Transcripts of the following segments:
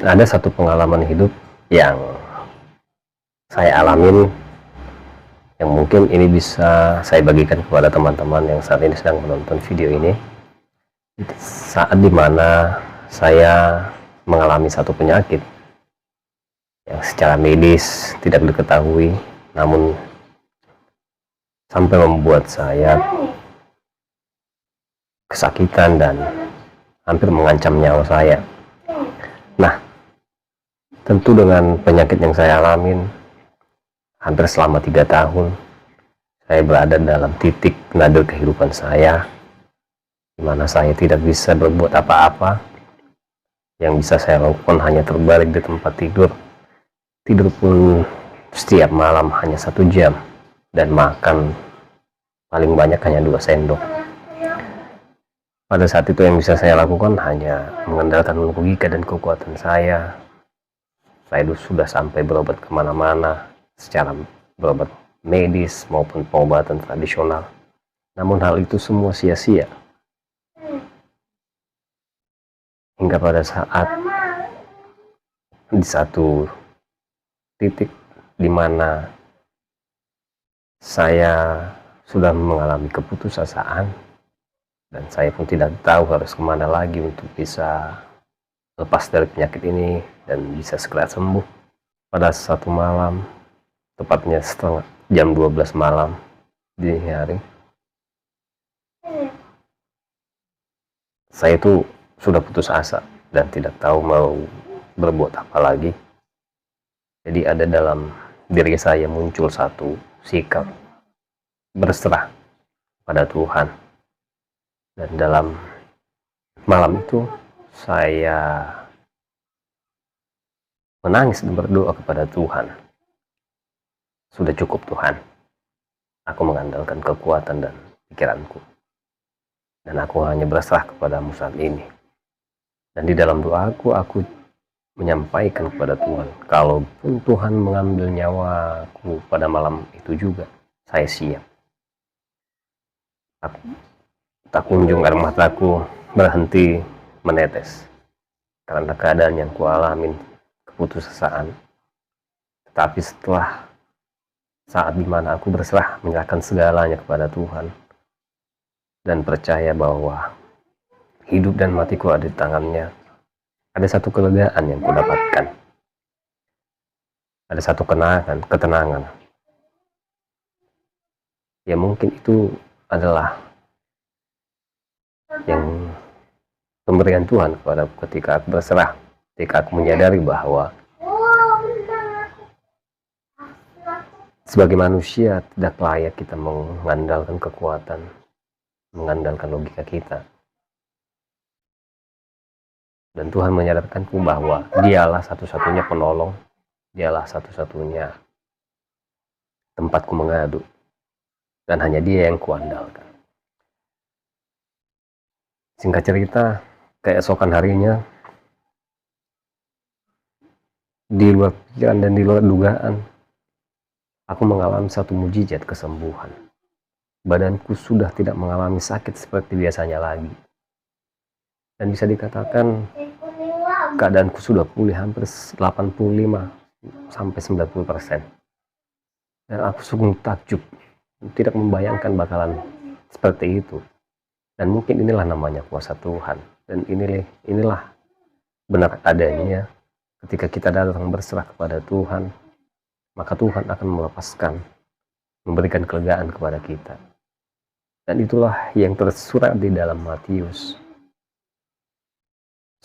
Ada satu pengalaman hidup yang saya alamin, yang mungkin ini bisa saya bagikan kepada teman-teman yang saat ini sedang menonton video ini. Saat dimana saya mengalami satu penyakit yang secara medis tidak diketahui, namun sampai membuat saya kesakitan dan hampir mengancam nyawa saya. Nah, tentu dengan penyakit yang saya alamin, hampir selama 3 tahun, saya berada dalam titik nadir kehidupan saya, di mana saya tidak bisa berbuat apa-apa. Yang bisa saya lakukan hanya terbaring di tempat tidur. Tidur pun setiap malam hanya 1 jam, dan makan paling banyak hanya 2 sendok. Pada saat itu yang bisa saya lakukan hanya mengandalkan logika dan kekuatan saya. Saya sudah sampai berobat kemana-mana, secara berobat medis maupun pengobatan tradisional. Namun hal itu semua sia-sia. Hingga pada saat di satu titik di mana saya sudah mengalami keputusasaan, dan saya pun tidak tahu harus kemana lagi untuk bisa lepas dari penyakit ini dan bisa segera sembuh. Pada satu malam, tepatnya jam 12 malam dini hari, saya itu sudah putus asa dan tidak tahu mau berbuat apa lagi. Jadi ada dalam diri saya muncul satu sikap berserah pada Tuhan. Dan dalam malam itu saya menangis dan berdoa kepada Tuhan. Sudah cukup Tuhan, aku mengandalkan kekuatan dan pikiranku, dan aku hanya berserah kepadamu saat ini. Dan di dalam doaku, aku menyampaikan kepada Tuhan, kalaupun Tuhan mengambil nyawaku pada malam itu juga, saya siap. Tak kunjung air mataku berhenti menetes karena keadaan yang kualamin, keputusasaan. Tetapi setelah saat dimana aku berserah menyerahkan segalanya kepada Tuhan dan percaya bahwa hidup dan matiku ada di tangannya, ada satu kelegaan yang kudapatkan, ada satu ketenangan. Ya mungkin itu adalah yang pemberian Tuhan kepada aku ketika aku berserah, ketika aku menyadari bahwa sebagai manusia tidak layak kita mengandalkan kekuatan, mengandalkan logika kita. Dan Tuhan menyadarkanku bahwa dialah satu-satunya penolong, dialah satu-satunya tempatku mengadu, dan hanya dia yang kuandalkan. Singkat cerita, keesokan harinya, di luar pikiran dan di luar dugaan, aku mengalami satu mujizat kesembuhan. Badanku sudah tidak mengalami sakit seperti biasanya lagi. Dan bisa dikatakan keadaanku sudah pulih hampir 85-90%. Dan aku sungguh takjub, tidak membayangkan bakalan seperti itu. Dan mungkin inilah namanya kuasa Tuhan. Dan inilah benar adanya ketika kita datang berserah kepada Tuhan, maka Tuhan akan melepaskan, memberikan kelegaan kepada kita. Dan itulah yang tersurat di dalam Matius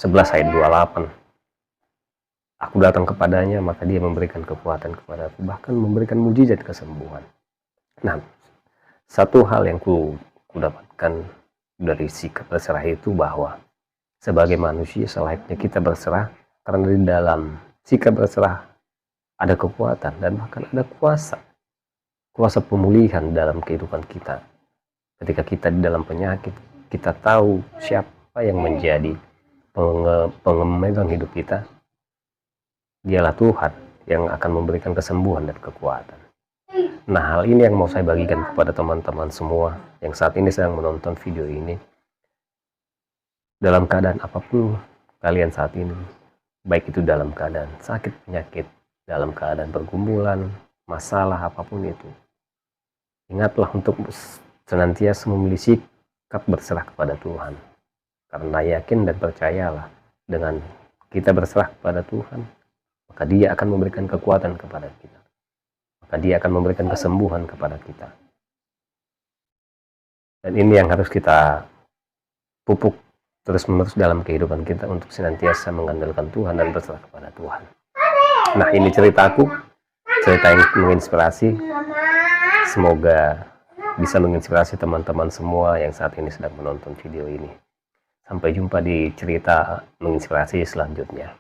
11 ayat 28. Aku datang kepadanya, maka dia memberikan kekuatan kepadaku, bahkan memberikan mujizat kesembuhan. Nah, satu hal yang ku dapatkan dari sikap berserah itu bahwa sebagai manusia selayaknya kita berserah, karena di dalam sikap berserah ada kekuatan dan bahkan ada kuasa pemulihan dalam kehidupan kita. Ketika kita di dalam penyakit, kita tahu siapa yang menjadi pemegang hidup kita. Dialah Tuhan yang akan memberikan kesembuhan dan kekuatan. Nah, hal ini yang mau saya bagikan kepada teman-teman semua yang saat ini sedang menonton video ini. Dalam keadaan apapun kalian saat ini, baik itu dalam keadaan sakit, penyakit, dalam keadaan pergumulan, masalah apapun itu. Ingatlah untuk senantiasa memilih sikap berserah kepada Tuhan. Karena yakin dan percayalah, dengan kita berserah kepada Tuhan, maka Dia akan memberikan kekuatan kepada kita. Maka Dia akan memberikan kesembuhan kepada kita. Dan ini yang harus kita pupuk terus-menerus dalam kehidupan kita, untuk senantiasa mengandalkan Tuhan dan berserah kepada Tuhan. Nah, ini ceritaku, cerita yang menginspirasi. Semoga bisa menginspirasi teman-teman semua yang saat ini sedang menonton video ini. Sampai jumpa di cerita menginspirasi selanjutnya.